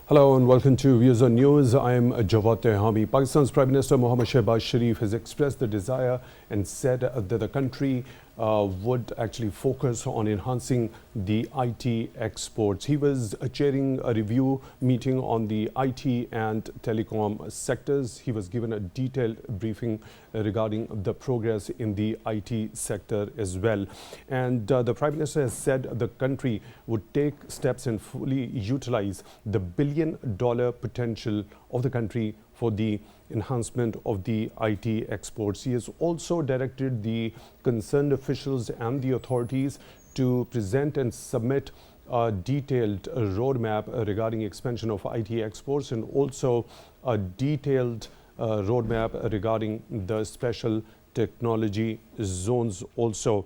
Hello and welcome to Views on News. I am Jawad Tehami. Pakistan's Prime Minister Mohammad Shehbaz Sharif has expressed the desire and said that the country would actually focus on enhancing the IT exports. He was chairing a review meeting on the IT and telecom sectors. He was given a detailed briefing regarding the progress in the IT sector as well. And the Prime Minister has said the country would take steps and fully utilize the billion-dollar potential of the country for the enhancement of the IT exports. He has also directed the concerned officials and the authorities to present and submit a detailed roadmap regarding expansion of IT exports, and also a detailed roadmap regarding the special technology zones also.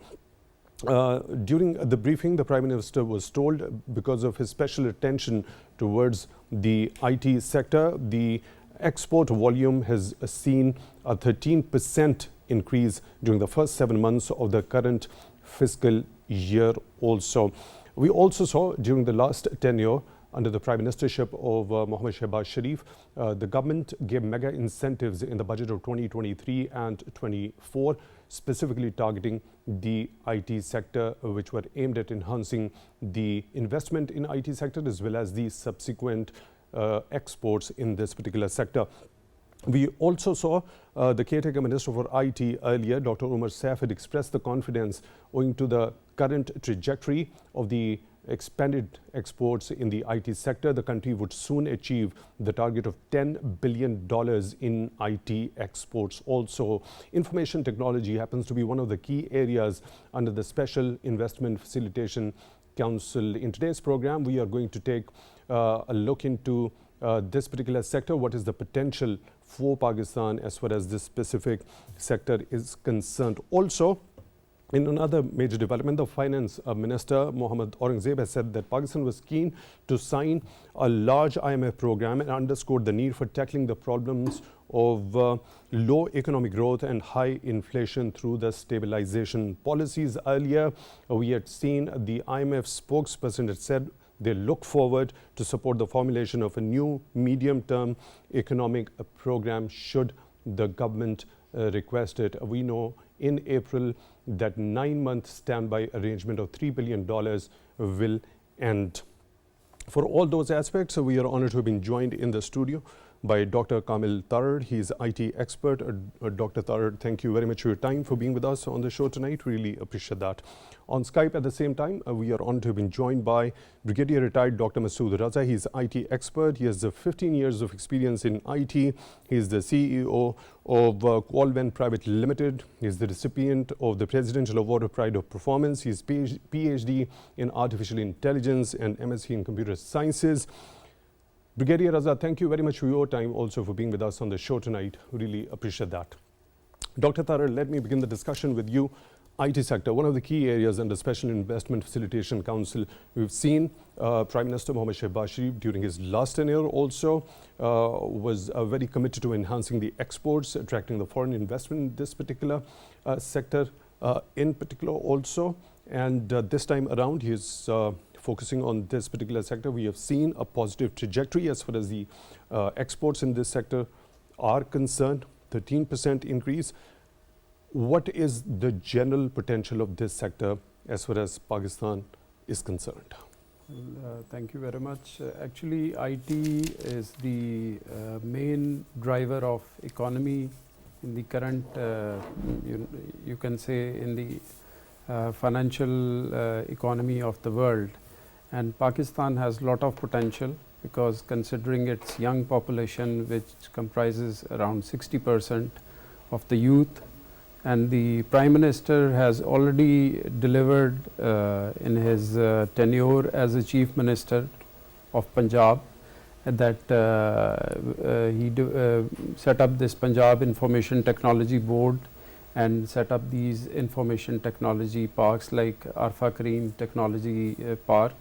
During the briefing, the Prime Minister was told, because of his special attention towards the IT sector, the export volume has seen a 13% increase during the first 7 months of the current fiscal year also. We also saw during the last tenure under the Prime Ministership of Mohammad Shehbaz Sharif, the government gave mega incentives in the budget of 2023 and 24, specifically targeting the IT sector, which were aimed at enhancing the investment in IT sector as well as the subsequent exports in this particular sector. We also saw the caretaker minister for IT earlier, Dr. Umar Saif, had expressed the confidence owing to the current trajectory of the expanded exports in the IT sector. The country would soon achieve the target of $10 billion in IT exports. Also, information technology happens to be one of the key areas under the Special Investment Facilitation Council. In today's program, we are going to take a look into this particular sector. What is the potential for Pakistan as far as this specific sector is concerned? Also, in another major development, the Finance Minister Mohammad Aurangzeb has said that Pakistan was keen to sign a large IMF program and underscored the need for tackling the problems of low economic growth and high inflation through the stabilization policies. Earlier, we had seen the IMF spokesperson had said they look forward to support the formulation of a new medium-term economic program should the government request it. We know in April that 9-month standby arrangement of $3 billion will end. For all those aspects, we are honored to have been joined in the studio by Dr. Kamil Tarar. He is IT expert. Dr. Tarar, thank you very much for your time, for being with us on the show tonight. Really appreciate that. On Skype at the same time, we are honored to have been joined by Brigadier retired Dr. Masood Raza. He is IT expert. He has 15 years of experience in IT. He is the CEO of Qualven Pvt Ltd. He is the recipient of the Presidential Award of Pride of Performance. He is PhD in Artificial Intelligence and MSc in Computer Sciences. Brigadier Raza, thank you very much for your time, also for being with us on the show tonight. Really appreciate that. Dr. Tarar, let me begin the discussion with you. IT sector, one of the key areas under Special Investment Facilitation Council. We've seen Prime Minister Mohammad Shehbaz Sharif during his last tenure also was very committed to enhancing the exports, attracting the foreign investment in this particular sector in particular also. And this time around, he is focusing on this particular sector. We have seen a positive trajectory as far as the exports in this sector are concerned, 13% increase. What is the general potential of this sector as far as Pakistan is concerned? Thank you very much. Actually, IT is the main driver of economy in the current, you can say, in the financial economy of the world. And Pakistan has a lot of potential because considering its young population, which comprises around 60% of the youth, and the Prime Minister has already delivered in his tenure as a Chief Minister of Punjab that he set up this Punjab Information Technology Board and set up these information technology parks like Arfa Kareem Technology Park.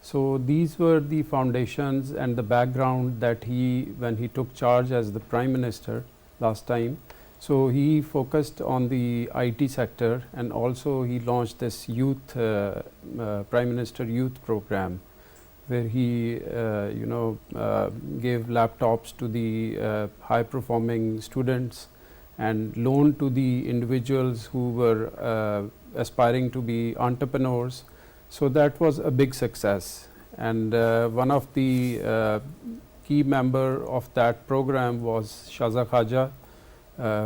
So these were the foundations and the background that when he took charge as the Prime Minister last time. So he focused on the IT sector, and also he launched this youth Prime Minister Youth Program, where he gave laptops to the high performing students and loan to the individuals who were aspiring to be entrepreneurs. So that was a big success, and one of the key member of that program was Shaza Khaja,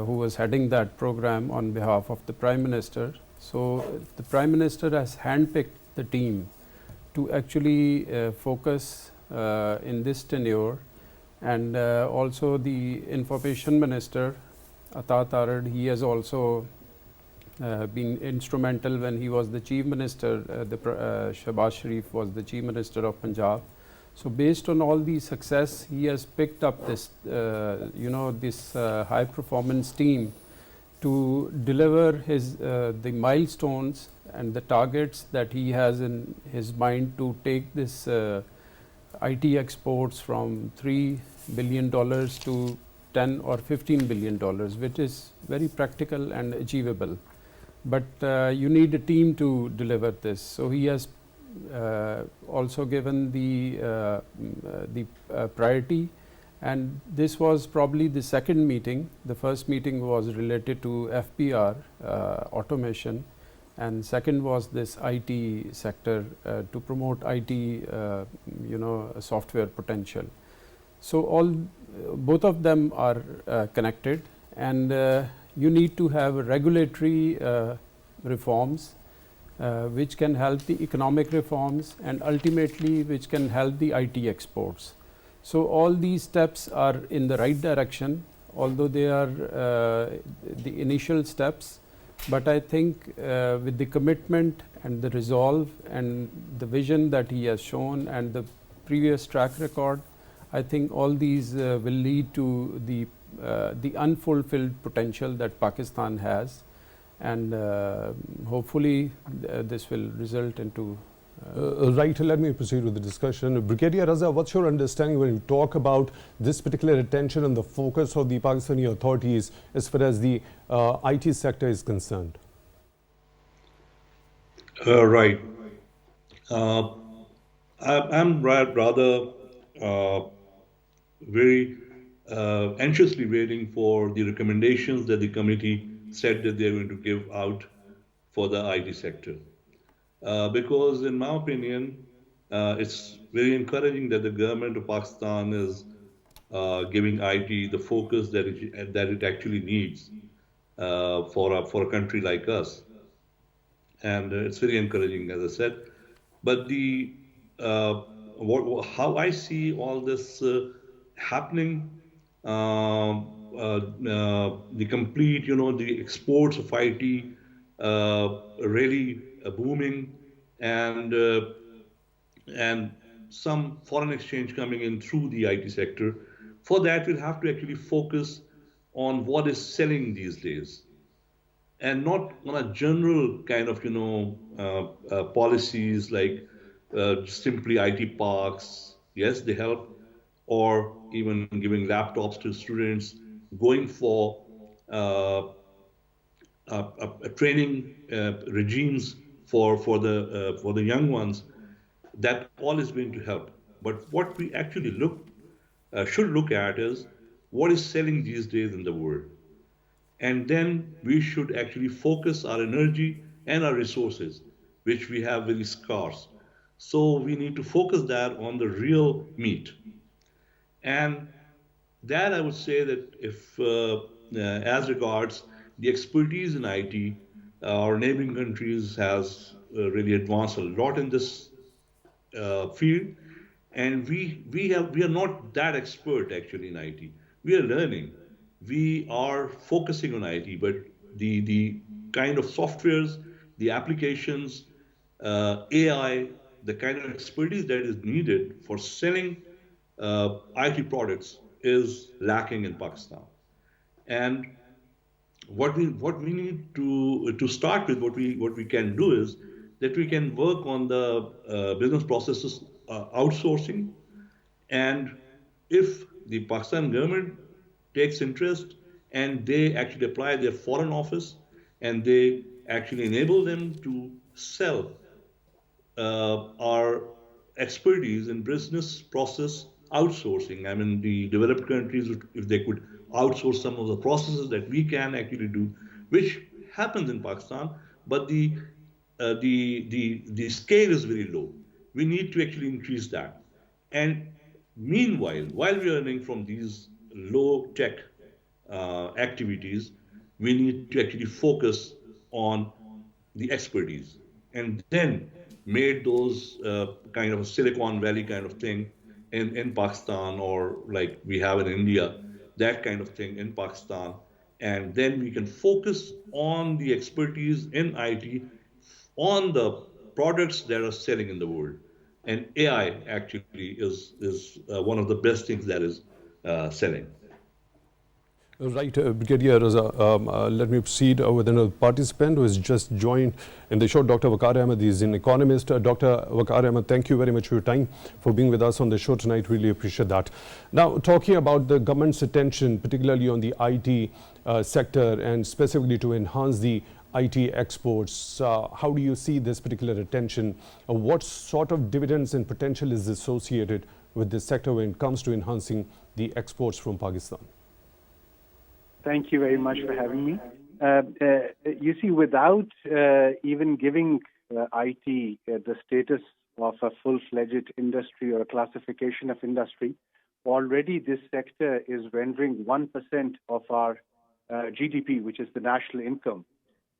who was heading that program on behalf of the Prime Minister. So the Prime Minister has handpicked the team to actually focus in this tenure, and also the Information Minister Tarar, he has also been instrumental when he was the Chief Minister. Shehbaz Sharif was the Chief Minister of Punjab. So based on all the success, he has picked up this this high performance team to deliver his the milestones and the targets that he has in his mind to take this IT exports from $3 billion to 10 or 15 billion dollars, which is very practical and achievable. But you need a team to deliver this. So he has also given the priority, and this was probably the second meeting. The first meeting was related to FPR automation, and second was this IT sector to promote IT software potential. So both of them are connected, and you need to have regulatory reforms which can help the economic reforms, and ultimately which can help the IT exports. So all these steps are in the right direction, although they are the initial steps. But I think with the commitment and the resolve and the vision that he has shown and the previous track record, I think all these will lead to the unfulfilled potential that Pakistan has, and hopefully this will result into right, let me proceed with the discussion. Brigadier Raza, what's your understanding when you talk about this particular attention and the focus of the Pakistani authorities as far as the IT sector is concerned? Right. I'm rather very anxiously waiting for the recommendations that the committee said that they're going to give out for the IT sector. Because in my opinion, it's very encouraging that the government of Pakistan is giving IT the focus that it actually needs for a country like us, and it's very encouraging, as I said. But how I see all this happening, the complete, the exports of IT really booming, and and some foreign exchange coming in through the IT sector. For that, we'll have to actually focus on what is selling these days, and not on a general kind of policies like simply IT parks. Yes, they help, or even giving laptops to students, going for uh, training regimes for the young ones. That all is going to help. But what we actually should look at is what is selling these days in the world, and then we should actually focus our energy and our resources, which we have very scarce. So we need to focus that on the real meat. And that I would say that if, as regards the expertise in IT, our neighboring countries has really advanced a lot in this field, and we are not that expert actually in IT. We are learning. We are focusing on IT, but the kind of softwares, the applications, AI, the kind of expertise that is needed for selling IT products is lacking in Pakistan. And what we need to start with, what we can do is that we can work on the business processes outsourcing. And if the Pakistan government takes interest and they actually apply their foreign office, and they actually enable them to sell our expertise in business process outsourcing. I mean, the developed countries, if they could outsource some of the processes that we can actually do, which happens in Pakistan, but the scale is very low. We need to actually increase that. And meanwhile, while we are earning from these low tech activities, we need to actually focus on the expertise and then made those kind of a Silicon Valley kind of thing in Pakistan, or like we have in India, that kind of thing in Pakistan. And then we can focus on the expertise in IT on the products that are selling in the world. And AI actually is one of the best things that is selling. Right, Brigadier Raza, let me proceed with another participant who has just joined in the show, Dr. Vaqar Ahmed. He is an economist. Dr. Vaqar Ahmed, thank you very much for your time, for being with us on the show tonight. Really appreciate that. Now, talking about the government's attention, particularly on the IT sector and specifically to enhance the IT exports, how do you see this particular attention? What sort of dividends and potential is associated with this sector when it comes to enhancing the exports from Pakistan? Thank you very much for having me. You see, without even giving IT the status of a full-fledged industry or a classification of industry, already this sector is rendering 1% of our GDP, which is the national income.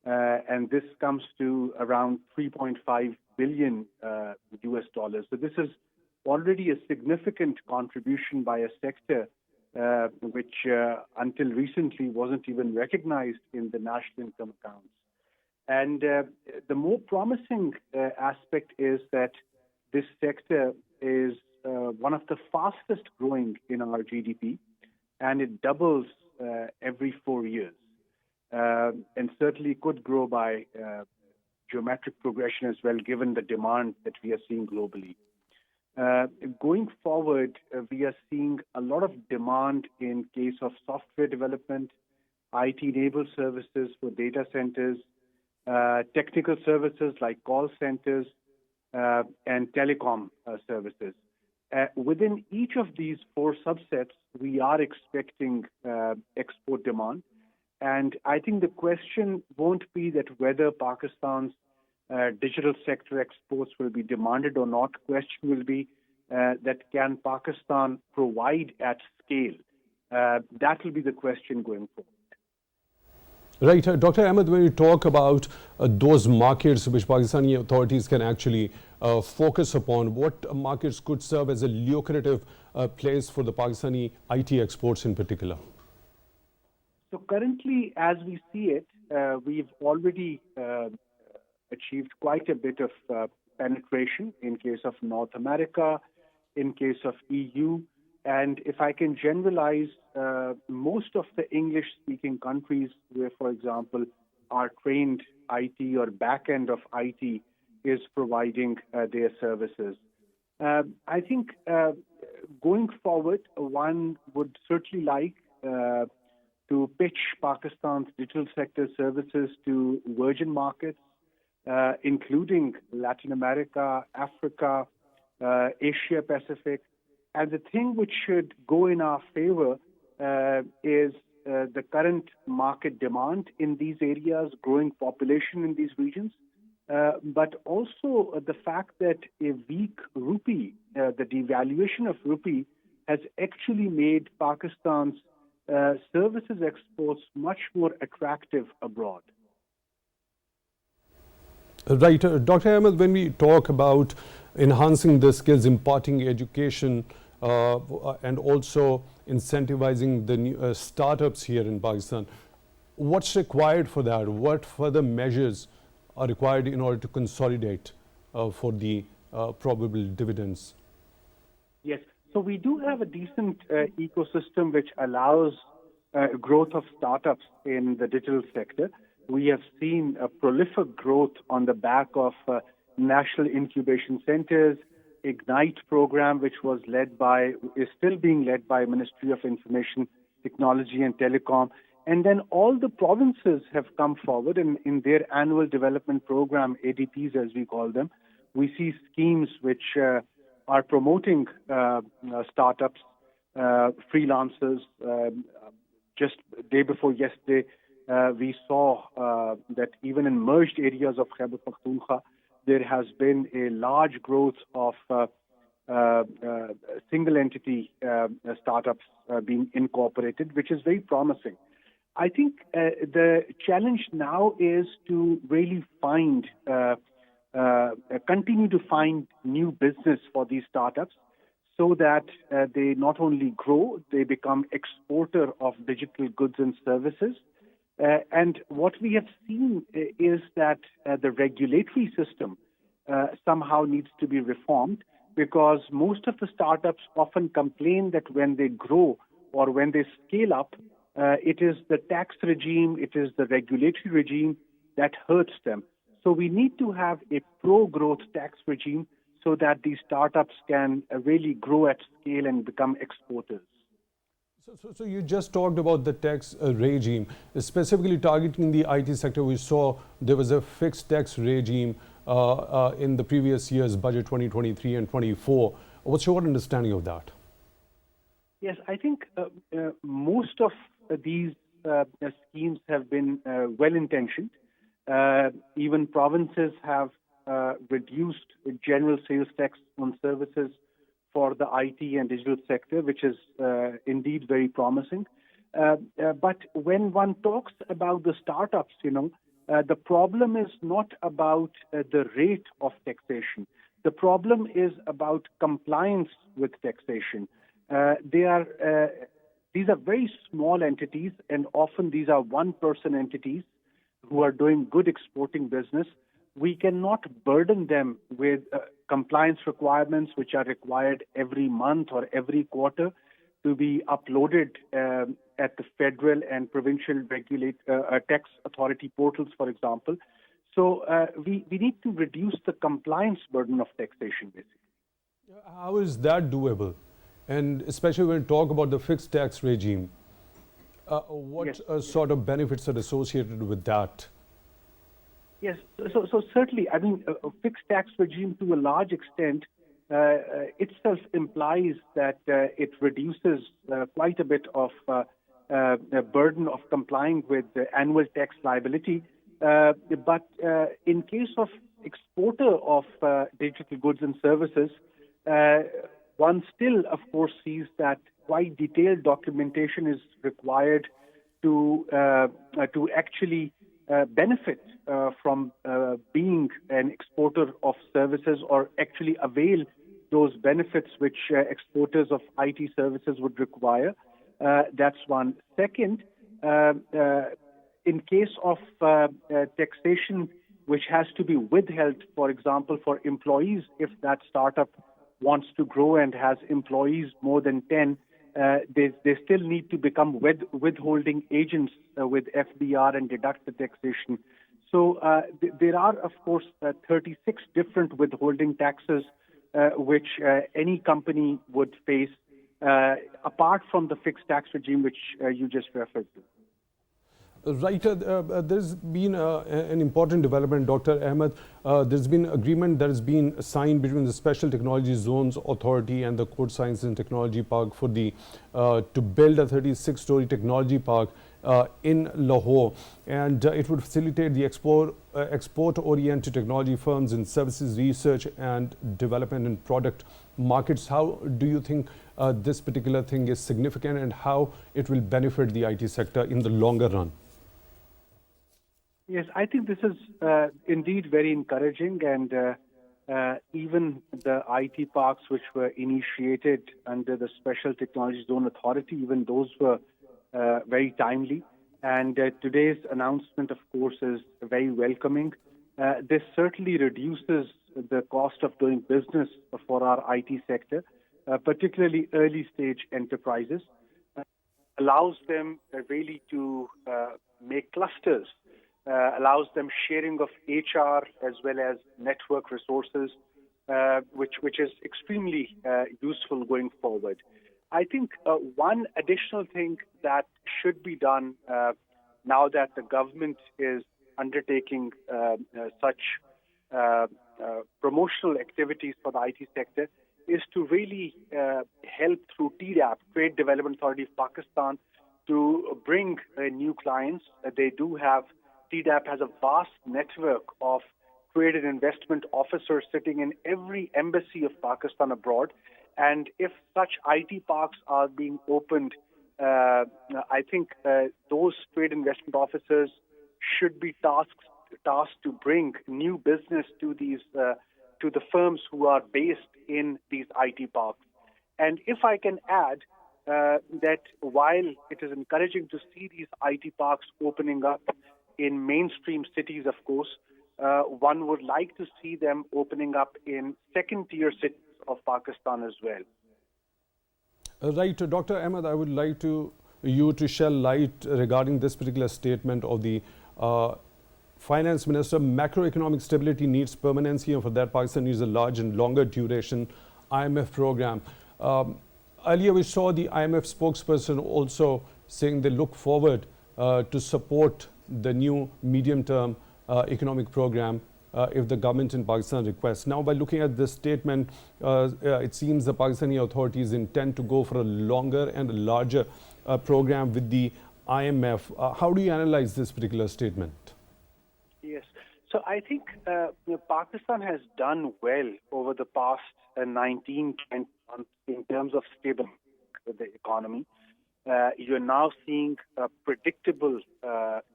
And this comes to around 3.5 billion US dollars. So this is already a significant contribution by a sector which until recently wasn't even recognized in the national income accounts. And the more promising aspect is that this sector is one of the fastest growing in our GDP, and it doubles every 4 years. And certainly could grow by geometric progression as well, given the demand that we are seeing globally. Going forward, we are seeing a lot of demand in case of software development, IT-enabled services for data centers, technical services like call centers, and telecom services. Within each of these 4 subsets, we are expecting export demand. And I think the question won't be that whether Pakistan's digital sector exports will be demanded or not. Question will be that can Pakistan provide at scale? That will be the question going forward. Right. Dr. Ahmed, when you talk about those markets which Pakistani authorities can actually focus upon, what markets could serve as a lucrative place for the Pakistani IT exports in particular? So currently, as we see it, we've already achieved quite a bit of penetration in case of North America, in case of EU. And if I can generalize, most of the English-speaking countries where, for example, our trained IT or back-end of IT is providing their services. I think going forward, one would certainly like to pitch Pakistan's digital sector services to virgin markets, including Latin America, Africa, Asia Pacific. And the thing which should go in our favor is the current market demand in these areas, growing population in these regions, but also the fact that a weak rupee, the devaluation of rupee, has actually made Pakistan's services exports much more attractive abroad. Right. Dr. Ahmed, when we talk about enhancing the skills, imparting education, and also incentivizing the new startups here in Pakistan, what's required for that? What further measures are required in order to consolidate for the probable dividends? Yes. So we do have a decent ecosystem which allows growth of startups in the digital sector. We have seen a prolific growth on the back of national incubation centers, Ignite program, which was is still being led by Ministry of Information Technology and Telecom. And then all the provinces have come forward in their annual development program, ADPs as we call them. We see schemes which are promoting startups, freelancers. Just day before yesterday, we saw that even in merged areas of Khyber Pakhtunkhwa, there has been a large growth of single entity startups being incorporated, which is very promising. I think the challenge now is to really continue to find new business for these startups so that they not only grow, they become exporter of digital goods and services. And what we have seen is that the regulatory system somehow needs to be reformed, because most of the startups often complain that when they grow or when they scale up, it is the tax regime, it is the regulatory regime that hurts them. So we need to have a pro-growth tax regime so that these startups can really grow at scale and become exporters. So you just talked about the tax regime, specifically targeting the IT sector. We saw there was a fixed tax regime in the previous year's budget 2023 and 24. What's your understanding of that? Yes, I think most of these schemes have been well-intentioned. Even provinces have reduced general sales tax on services for the IT and digital sector, which is indeed very promising. But when one talks about the startups, the problem is not about the rate of taxation. The problem is about compliance with taxation. These are very small entities, and often these are one-person entities who are doing good exporting business. We cannot burden them with compliance requirements which are required every month or every quarter to be uploaded at the federal and provincial tax authority portals, for example. So we need to reduce the compliance burden of taxation, basically. How is that doable? And especially when we talk about the fixed tax regime, what sort of benefits are associated with that? Yes, so certainly, I mean, a fixed tax regime to a large extent itself implies that it reduces quite a bit of the burden of complying with the annual tax liability. But in case of exporter of digital goods and services, one still, of course, sees that quite detailed documentation is required to actually benefit from being an exporter of services, or actually avail those benefits which exporters of IT services would require. That's one. Second, in case of taxation which has to be withheld, for example, for employees, if that startup wants to grow and has employees more than 10, they still need to become withholding agents with FBR and deduct the taxation. So there are, of course, 36 different withholding taxes which any company would face, apart from the fixed tax regime which you just referred to. Right, there's been an important development, Dr. Ahmed. There's been agreement that has been signed between the Special Technology Zones Authority and the Code Science and Technology Park for to build a 36-story technology park in Lahore, and it would facilitate the export-oriented technology firms in services, research and development and product markets. How do you think this particular thing is significant, and how it will benefit the IT sector in the longer run? Yes, I think this is indeed very encouraging, and even the IT parks which were initiated under the Special Technology Zone Authority, even those were very timely. And today's announcement, of course, is very welcoming. This certainly reduces the cost of doing business for our IT sector, particularly early-stage enterprises. Allows them really to make clusters, allows them sharing of HR as well as network resources, which is extremely useful going forward. I think one additional thing that should be done now that the government is undertaking such promotional activities for the IT sector is to really help through TDAP, Trade Development Authority of Pakistan, to bring new clients. They do have, TDAP has a vast network of trade and investment officers sitting in every embassy of Pakistan abroad. And if such IT parks are being opened, I think those trade investment officers should be tasked to bring new business to these to the firms who are based in these IT parks. And if I can add that while it is encouraging to see these IT parks opening up in mainstream cities, of course, one would like to see them opening up in second-tier cities of Pakistan as well. Right, Dr. Ahmed, I would like you to shed light regarding this particular statement of the Finance Minister. Macroeconomic stability needs permanency, and for that Pakistan needs a large and longer duration IMF program. Earlier we saw the IMF spokesperson also saying they look forward to support the new medium-term economic program if the government in Pakistan requests. Now, by looking at this statement, it seems the Pakistani authorities intend to go for a longer and a larger program with the IMF. How do you analyze this particular statement? Yes. So I think Pakistan has done well over the past 19, 20 months in terms of stability of the economy. You're now seeing a predictable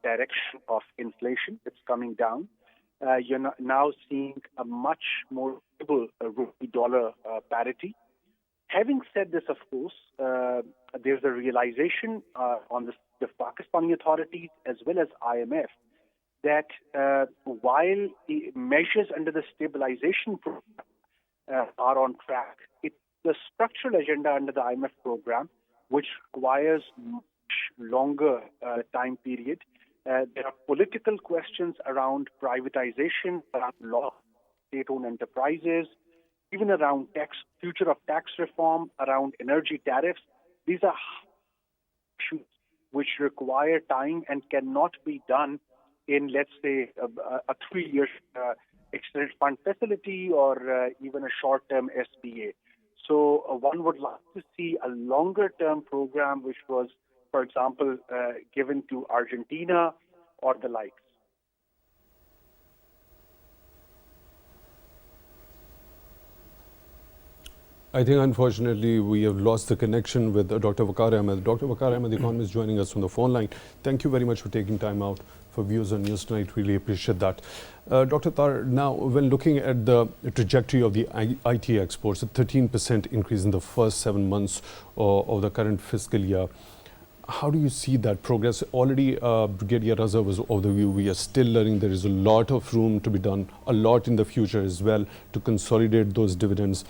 direction of inflation. It's coming down. You're now seeing a much more stable rupee-dollar parity. Having said this, of course, there's a realization on the Pakistani authorities as well as IMF that while the measures under the stabilization program are on track, it's the structural agenda under the IMF program which requires much longer time period. There are political questions around privatization, around law, state-owned enterprises, even around future of tax reform, around energy tariffs. These are issues which require time and cannot be done in, let's say, a 3-year extended fund facility or even a short-term SBA. So one would like to see a longer-term program which was, for example, given to Argentina or the likes. I think, unfortunately, we have lost the connection with Dr. Vaqar Ahmed. Dr. Vaqar Ahmed, the economist, joining us on the phone line. Thank you very much for taking time out for Views on News tonight. Really appreciate that. Dr. Tarar, now, when looking at the trajectory of the IT exports, a 13% increase in the first 7 months of the current fiscal year, how do you see that progress? Already, Brigadier Raza was of the view we are still learning. There is a lot of room to be done, a lot in the future as well to consolidate those dividends.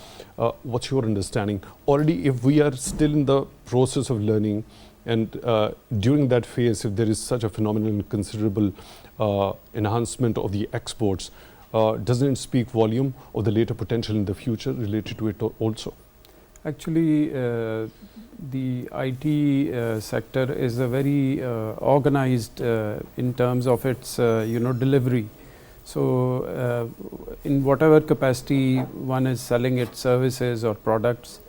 What's your understanding? Already, if we are still in the process of learning, and during that phase, if there is such a phenomenal and considerable enhancement of the exports, doesn't it speak volume of the later potential in the future related to it also? Actually, the IT sector is a very organized in terms of its delivery. So in whatever capacity one is selling its services or products,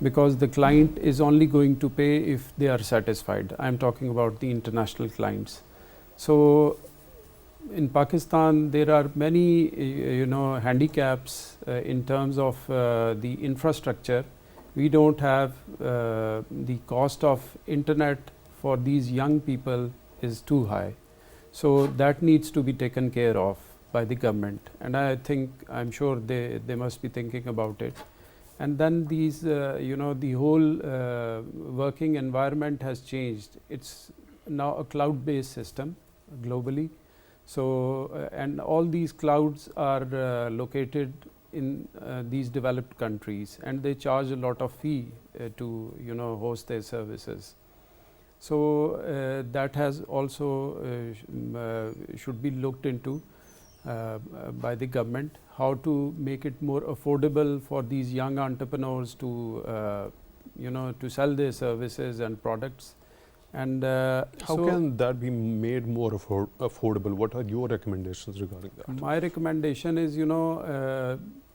because the client is only going to pay if they are satisfied. I'm talking about the international clients. So in Pakistan, there are many handicaps in terms of the infrastructure. We don't have the cost of internet for these young people is too high. So that needs to be taken care of by the government. And I'm sure they must be thinking about it. And then these, the whole working environment has changed. It's now a cloud-based system globally. So, and all these clouds are located in these developed countries, and they charge a lot of fee to host their services. So that has also should be looked into by the government, how to make it more affordable for these young entrepreneurs to to sell their services and products. And how can that be made more affordable? What are your recommendations regarding that? My recommendation is,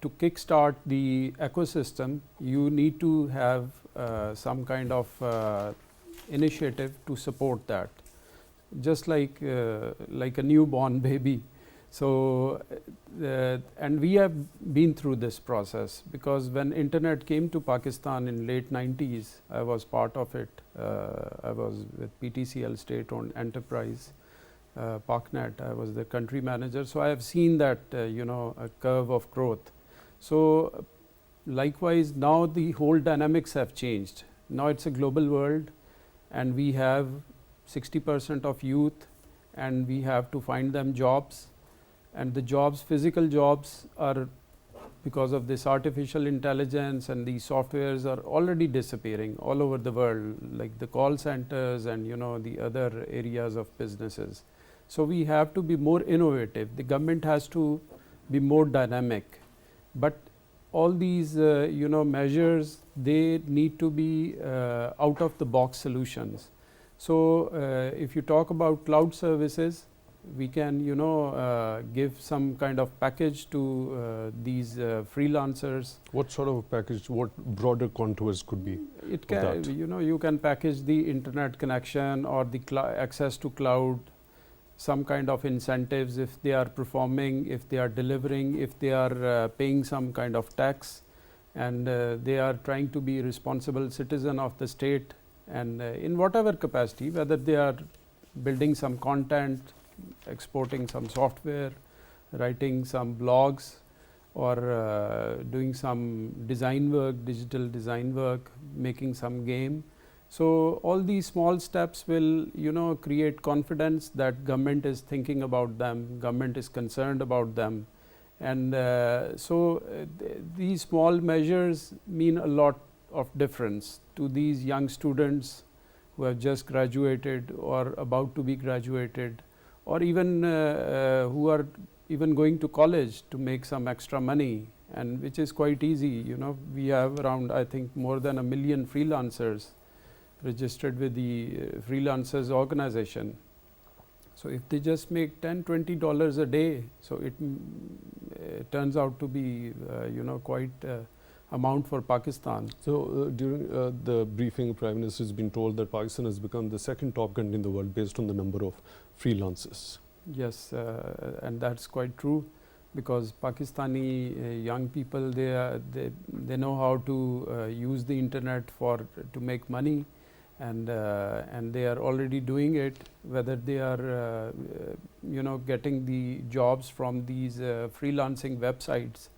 to kickstart the ecosystem, you need to have some kind of initiative to support that, just like a newborn baby. So, and we have been through this process, because when internet came to Pakistan in late 90s, I was part of it. I was with PTCL, state-owned enterprise, PakNet. I was the country manager. So I have seen that a curve of growth. So likewise, now the whole dynamics have changed. Now it's a global world, and we have 60% of youth, and we have to find them jobs. And the jobs, physical jobs, are, because of this artificial intelligence and these softwares, are already disappearing all over the world, like the call centers and the other areas of businesses. So we have to be more innovative. The government has to be more dynamic. But all these measures, they need to be out of the box solutions. So if you talk about cloud services, we can give some kind of package to these freelancers. What sort of a package, what broader contours could be? It can, you can package the internet connection or the access to cloud, some kind of incentives if they are performing, if they are delivering, if they are paying some kind of tax, and they are trying to be responsible citizen of the state, and in whatever capacity, whether they are building some content, exporting some software, writing some blogs, or doing some design work, digital design work, making some game. So all these small steps will create confidence that government is thinking about them, government is concerned about them. And these small measures mean a lot of difference to these young students who have just graduated or about to be graduated, or even who are even going to college to make some extra money, and which is quite easy. We have around, I think, more than 1 million freelancers registered with the freelancers organization. So if they just make $10-20 a day, so it turns out to be quite amount for Pakistan. So during the briefing, Prime Minister has been told that Pakistan has become the second top country in the world based on the number of freelancers. Yes, and that's quite true, because Pakistani young people, they know how to use the internet to make money, and they are already doing it, whether they are getting the jobs from these freelancing websites.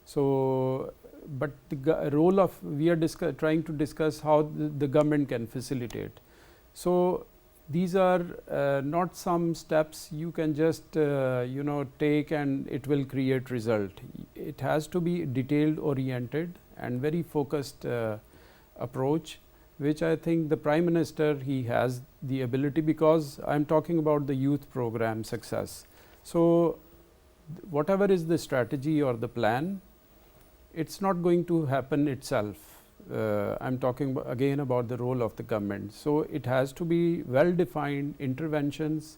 So but the role of, we are trying to discuss how the government can facilitate. So these are not some steps you can just take and it will create result. It has to be detailed oriented and very focused approach, which I think the Prime Minister, he has the ability, because I am talking about the youth program success. So whatever is the strategy or the plan, it's not going to happen itself. I'm talking again about the role of the government. So it has to be well defined interventions,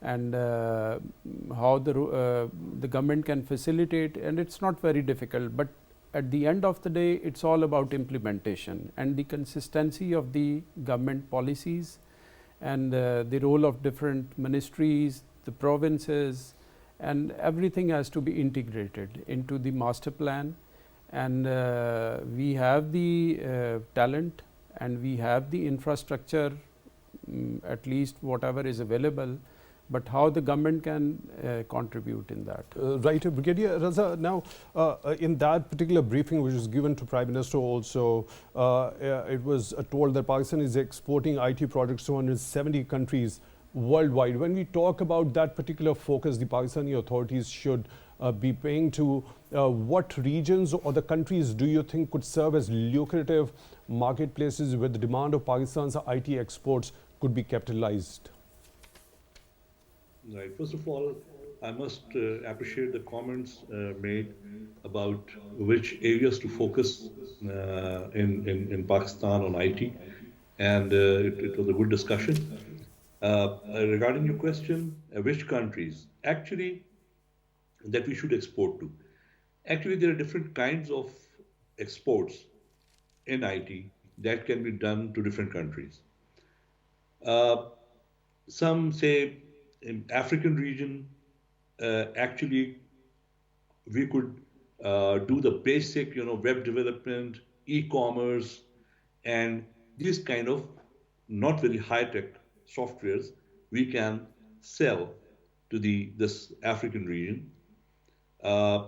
and how the government can facilitate, and it's not very difficult, but at the end of the day, it's all about implementation and the consistency of the government policies, and the role of different ministries, the provinces, and everything has to be integrated into the master plan. And we have the talent, and we have the infrastructure, at least whatever is available, but how the government can contribute in that. Right, Brigadier Raza, now in that particular briefing which was given to Prime Minister also, it was told that Pakistan is exporting IT products to 170 countries worldwide. When we talk about that particular focus, the Pakistani authorities should be paying to what regions or the countries do you think could serve as lucrative marketplaces where the demand of Pakistan's IT exports could be capitalized? Right. First of all, I must appreciate the comments made about which areas to focus in Pakistan on IT, and it was a good discussion. Regarding your question, which countries actually that we should export to? Actually, there are different kinds of exports in IT that can be done to different countries. Uh, some say in African region, actually we could do the basic, web development, e-commerce, and these kind of not very high-tech softwares we can sell to the this African region. Uh,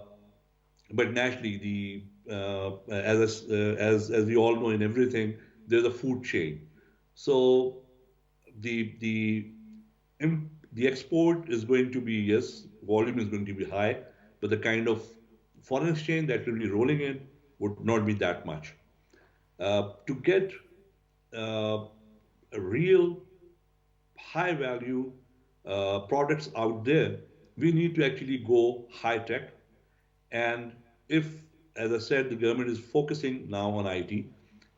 but naturally, as we all know in everything, there's a food chain. So the the export is going to be, yes, volume is going to be high, but the kind of foreign exchange that will be rolling in would not be that much. To get uh, a real high value products out there, we need to actually go high tech. And if, as I said, the government is focusing now on IT,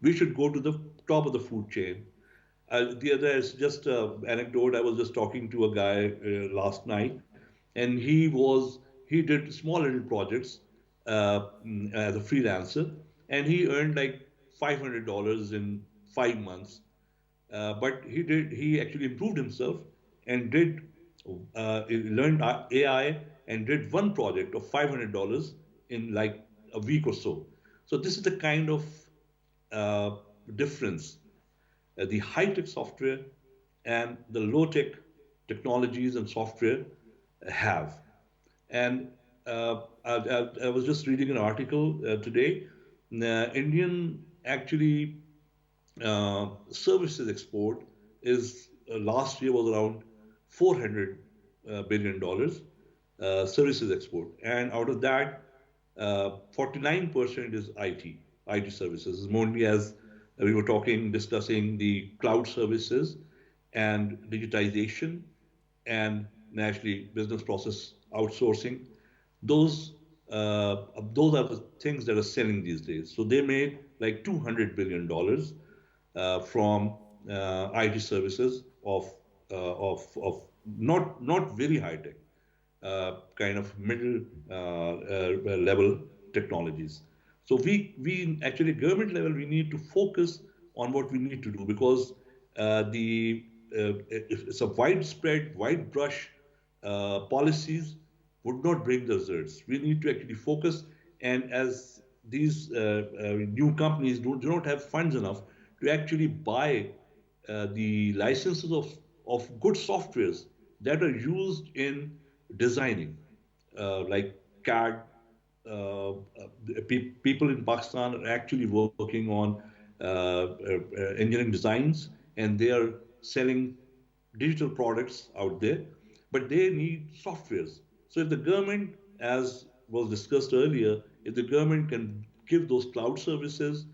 we should go to the top of the food chain. The other is just an anecdote. I was just talking to a guy last night, and he did small little projects as a freelancer, and he earned like $500 in 5 months. But he actually improved himself and he learned AI and did one project of $500 in like a week or so. So this is the kind of uh, difference the high-tech software and the low-tech technologies and software have. And I was just reading an article today. Indian actually services export is last year was around $400 billion services export, and out of that, 49% is IT services. Mainly as we were discussing the cloud services and digitization and naturally business process outsourcing. Those those are the things that are selling these days. So they made like $200 billion from IT services of not very high tech, kind of middle level technologies. So we actually government level we need to focus on what we need to do because the if it's a widespread wide brush policies would not bring the results. We need to actually focus, and as these new companies do not have funds enough to actually buy the licenses of good softwares that are used in designing, like CAD. People in Pakistan are actually working on engineering designs, and they are selling digital products out there, but they need softwares. So if the government, as was discussed earlier, if the government can give those cloud services,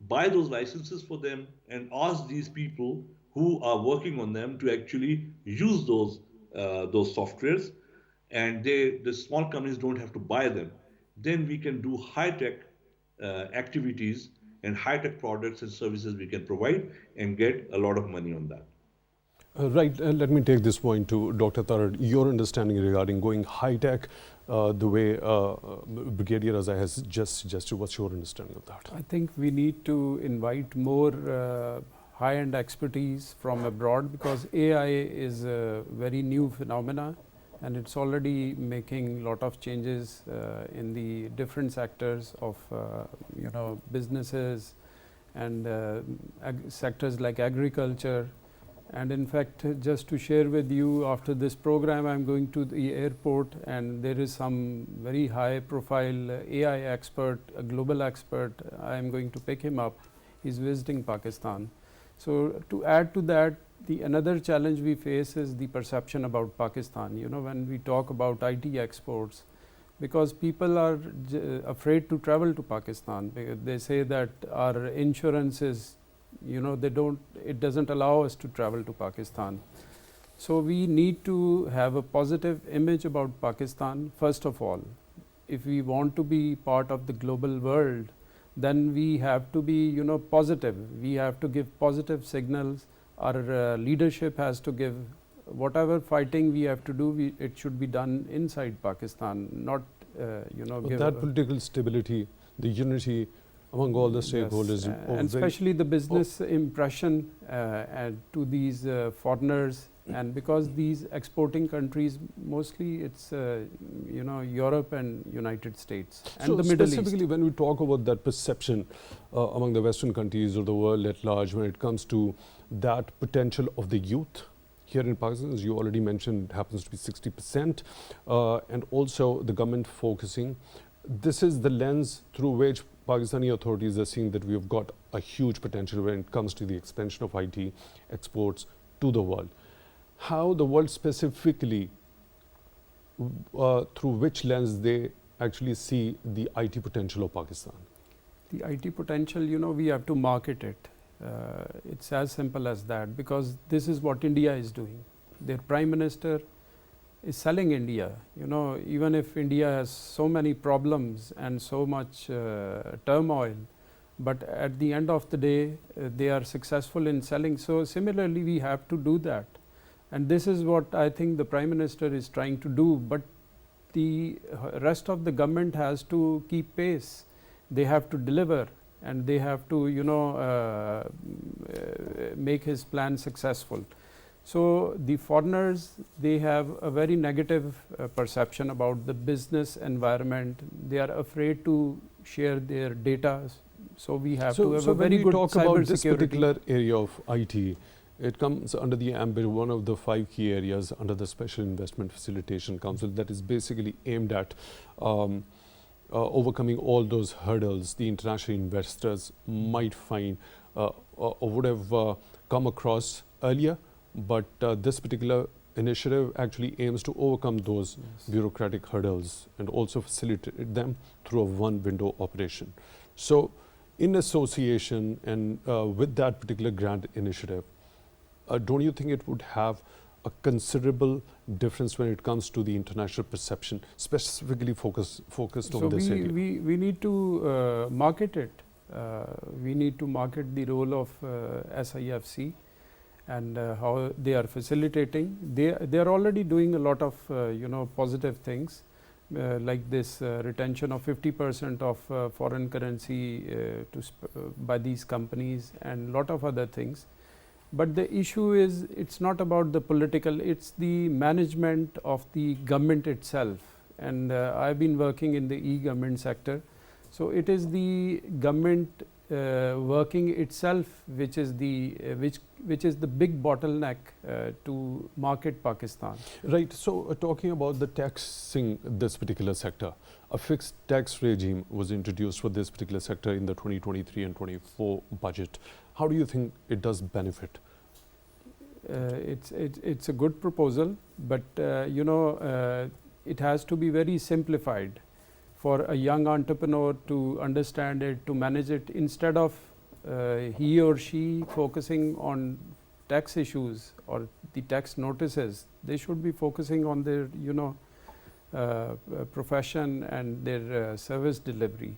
buy those licenses for them, and ask these people who are working on them to actually use those softwares, and the small companies don't have to buy them, then we can do high tech activities and high tech products and services we can provide and get a lot of money on that. Right, let me take this point to Dr. Tarar. Your understanding regarding going high-tech, the way Brigadier Raza has just suggested, what's your understanding of that? I think we need to invite more high-end expertise from abroad because AI is a very new phenomena and it's already making a lot of changes in the different sectors of businesses and sectors like agriculture. And in fact, just to share with you, after this program, I'm going to the airport and there is some very high profile AI expert, a global expert. I'm going to pick him up. He's visiting Pakistan. So to add to that, the another challenge we face is the perception about Pakistan. When we talk about IT exports, because people are afraid to travel to Pakistan. They say that our insurance is it doesn't allow us to travel to Pakistan. So we need to have a positive image about Pakistan. First of all, if we want to be part of the global world, then we have to be positive. We have to give positive signals. Our leadership has to give whatever fighting we have to do, it should be done inside Pakistan, not But that political stability, the unity among all the stakeholders. Yes, and especially the business impression to these foreigners, and because these exporting countries, mostly it's Europe and United States and so the Middle East. specifically when we talk about that perception among the Western countries or the world at large when it comes to that potential of the youth, here in Pakistan, as you already mentioned, it happens to be 60%, and also the government focusing. This is the lens through which Pakistani authorities are seeing that we have got a huge potential when it comes to the expansion of IT exports to the world. How the world specifically, through which lens they actually see the IT potential of Pakistan? The IT potential, we have to market it. It's as simple as that, because this is what India is doing. Their Prime Minister is selling India. Even if India has so many problems and so much turmoil, but at the end of the day, they are successful in selling. So similarly, we have to do that. And this is what I think the Prime Minister is trying to do. But the rest of the government has to keep pace. They have to deliver, and they have to, make his plan successful. So the foreigners, they have a very negative perception about the business environment. They are afraid to share their data. So we have to have a very good cyber security. So when we talk about this particular area of IT, it comes under the ambit, one of the 5 key areas under the Special Investment Facilitation Council that is basically aimed at overcoming all those hurdles the international investors might find or would have come across earlier. But this particular initiative actually aims to overcome those bureaucratic hurdles and also facilitate them through a one-window operation. So in association and with that particular grant initiative, don't you think it would have a considerable difference when it comes to the international perception, specifically focused on this area? We need to market it. We need to market the role of SIFC and how they are facilitating. They are already doing a lot of positive things, like this retention of 50% of foreign currency by these companies and lot of other things. But the issue is, it's not about the political, it's the management of the government itself. And I've been working in the e-government sector. So it is the government working itself which is the big bottleneck to market Pakistan. Right. So talking about the taxing this particular sector, a fixed tax regime was introduced for this particular sector in the 2023 and 24 budget. How do you think it does benefit? It's a good proposal, but it has to be very simplified for a young entrepreneur to understand it, to manage it, instead of he or she focusing on tax issues or the tax notices. They should be focusing on their profession and their service delivery.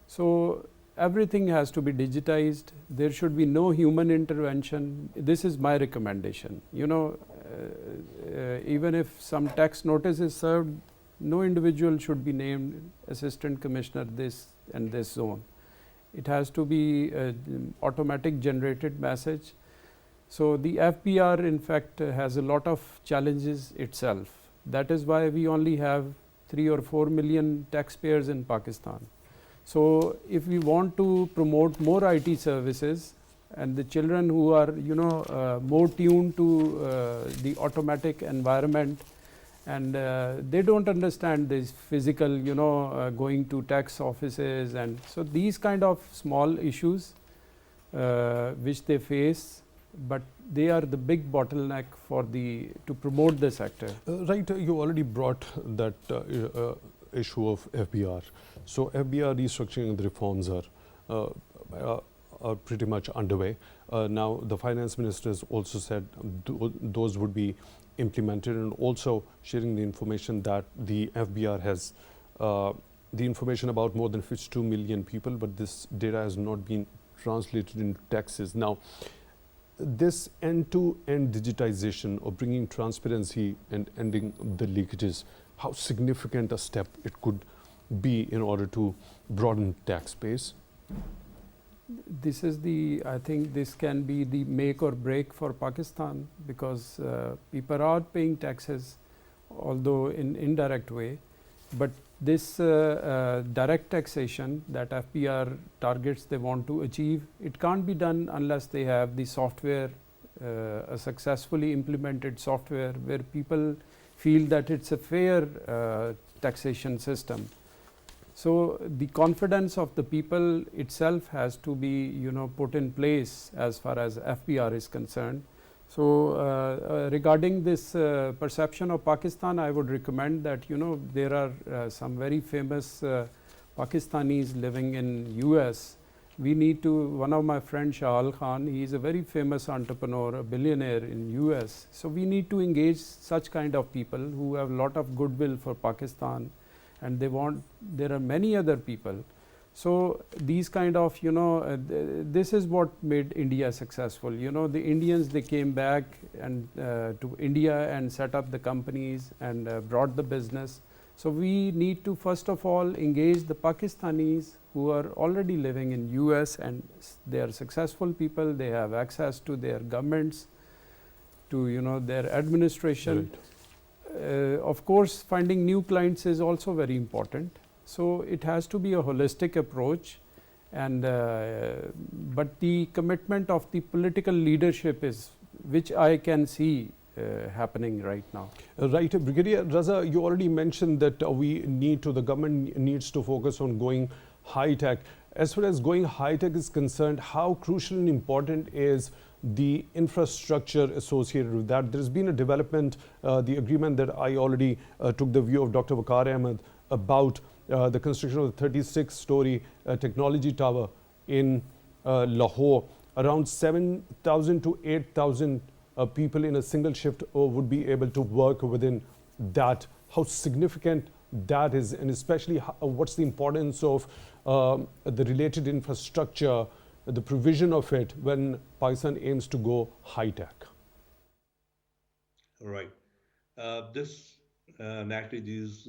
So everything has to be digitized. There should be no human intervention. This is my recommendation. Even if some tax notice is served, no individual should be named Assistant Commissioner this and this zone. It has to be an automatic generated message. So the FBR in fact has a lot of challenges itself. That is why we only have 3 or 4 million taxpayers in Pakistan. So if we want to promote more IT services and the children who are more tuned to the automatic environment, and they don't understand this physical going to tax offices, and so these kind of small issues which they face, but they are the big bottleneck for to promote the sector. Right, you already brought that issue of FBR. So FBR restructuring and the reforms are pretty much underway. Now the finance minister has also said those would be implemented, and also sharing the information that the FBR has the information about more than 52 million people, but this data has not been translated into taxes. Now this end-to-end digitization or bringing transparency and ending the leakages, how significant a step it could be in order to broaden tax base? This is I think this can be the make or break for Pakistan, because people are paying taxes, although in indirect way. But this direct taxation that FPR targets they want to achieve, it can't be done unless they have the software, a successfully implemented software where people feel that it's a fair taxation system. So the confidence of the people itself has to be, put in place as far as FPR is concerned. So regarding this perception of Pakistan, I would recommend that, there are some very famous Pakistanis living in US. We need to, one of my friends, Shah Al Khan, he is a very famous entrepreneur, a billionaire in US. So we need to engage such kind of people who have a lot of goodwill for Pakistan, and there are many other people. So these kind of, this is what made India successful. The Indians, they came back and to India and set up the companies and brought the business. So we need to first of all engage the Pakistanis who are already living in US, and they are successful people. They have access to their governments, to their administration. Right. Of course, finding new clients is also very important. So it has to be a holistic approach, and but the commitment of the political leadership is, which I can see happening right now. Right, Brigadier Raza, you already mentioned that the government needs to focus on going high tech. As far as going high tech is concerned, how crucial and important is the infrastructure associated with that? There's been a development, the agreement that I already took the view of Dr. Vaqar Ahmed about the construction of the 36-story technology tower in Lahore. Around 7,000 to 8,000 people in a single shift would be able to work within that. How significant that is, and especially what's the importance of the related infrastructure, the provision of it when Pakistan aims to go high tech? Right. Naturally, these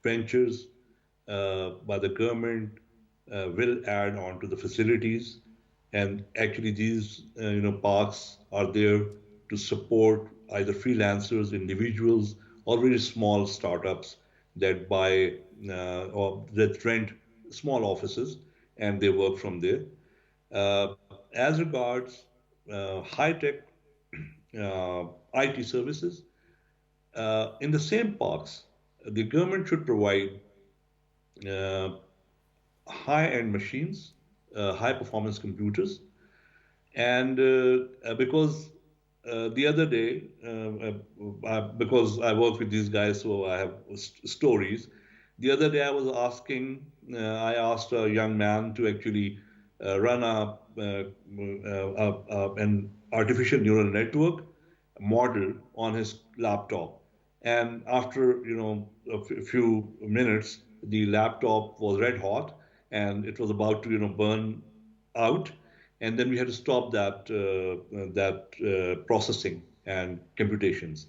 ventures by the government will add on to the facilities, and actually these parks are there to support either freelancers, individuals, or very small startups that buy or that rent small offices and they work from there. As regards high-tech IT services, in the same parks, the government should provide uh, high-end machines, high-performance computers, and because the other day, because I work with these guys, so I have stories. The other day, I asked a young man to actually run an artificial neural network model on his laptop, and after a few minutes, the laptop was red hot, and it was about to burn out, and then we had to stop that processing and computations.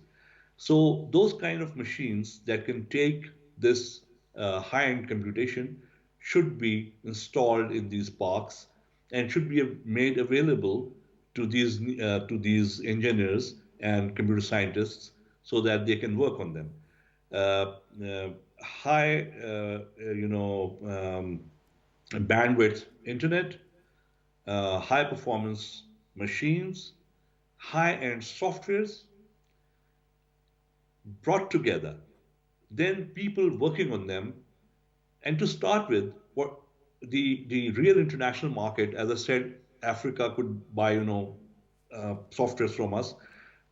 So those kind of machines that can take this high-end computation should be installed in these parks and should be made available to these engineers and computer scientists so that they can work on them. Uh, High, bandwidth internet, high performance machines, high end softwares brought together, then people working on them. And to start with, what the real international market, as I said, Africa could buy softwares from us.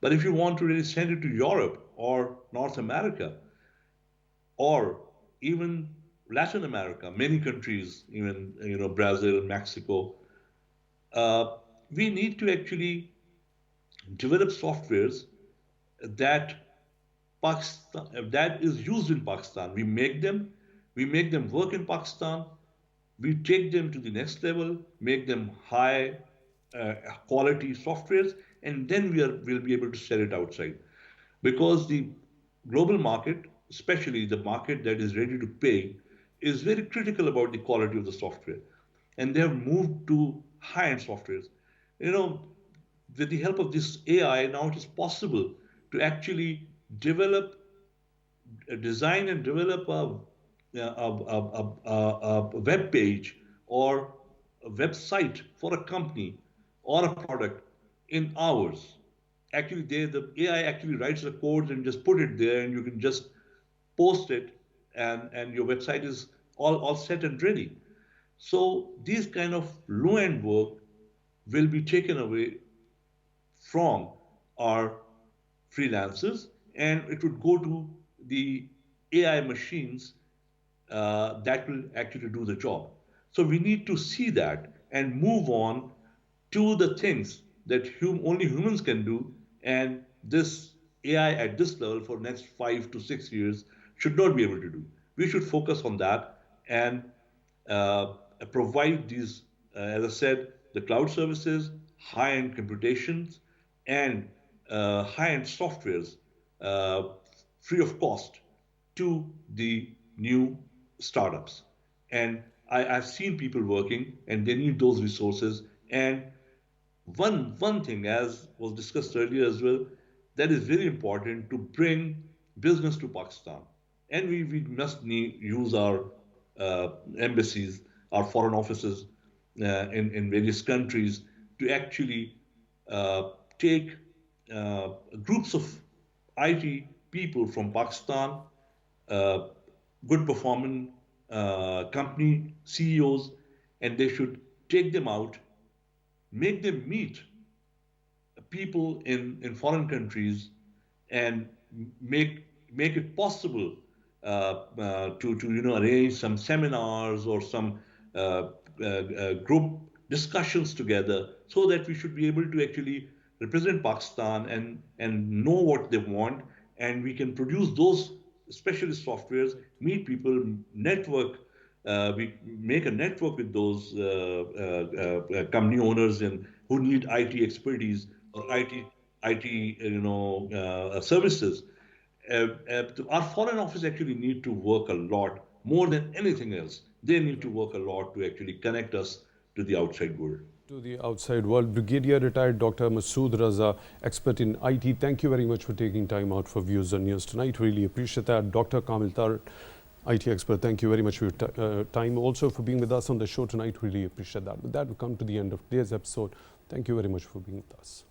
But if you want to really send it to Europe or North America or even Latin America, many countries, even Brazil, Mexico, uh, we need to actually develop softwares that that is used in Pakistan. We make them work in Pakistan. We take them to the next level, make them high quality softwares, and then we'll be able to sell it outside. Because the global market especially the market that is ready to pay, is very critical about the quality of the software. And they have moved to high-end softwares. You know, with the help of this AI, now it is possible to actually develop, design and develop a web page or a website for a company or a product in hours. Actually, the AI actually writes the code and just put it there, and you can just post it, and your website is all set and ready. So these kind of low-end work will be taken away from our freelancers, and it would go to the AI machines that will actually do the job. So we need to see that and move on to the things that only humans can do, and this AI at this level for next 5 to 6 years should not be able to do. We should focus on that and uh, provide these, as I said, the cloud services, high-end computations, and high-end softwares uh, free of cost to the new startups. And I've seen people working, and they need those resources. And one thing, as was discussed earlier as well, that is very important to bring business to Pakistan. And we must use our embassies, our foreign offices in various countries to actually take groups of IT people from Pakistan, uh, good performing company CEOs, and they should take them out, make them meet people in foreign countries, and make it possible to arrange some seminars or some group discussions together, so that we should be able to actually represent Pakistan and know what they want, and we can produce those specialist softwares, meet people, network. We make a network with those company owners and who need IT expertise or IT services. Our foreign office actually need to work a lot more than anything else. They need to work a lot to actually connect us to the outside world. To the outside world. Brigadier retired Dr. Masood Raza, expert in IT. Thank you very much for taking time out for Views on News tonight. Really appreciate that. Dr. Kamil, IT expert, thank you very much for your time. Also for being with us on the show tonight. Really appreciate that. With that, we come to the end of today's episode. Thank you very much for being with us.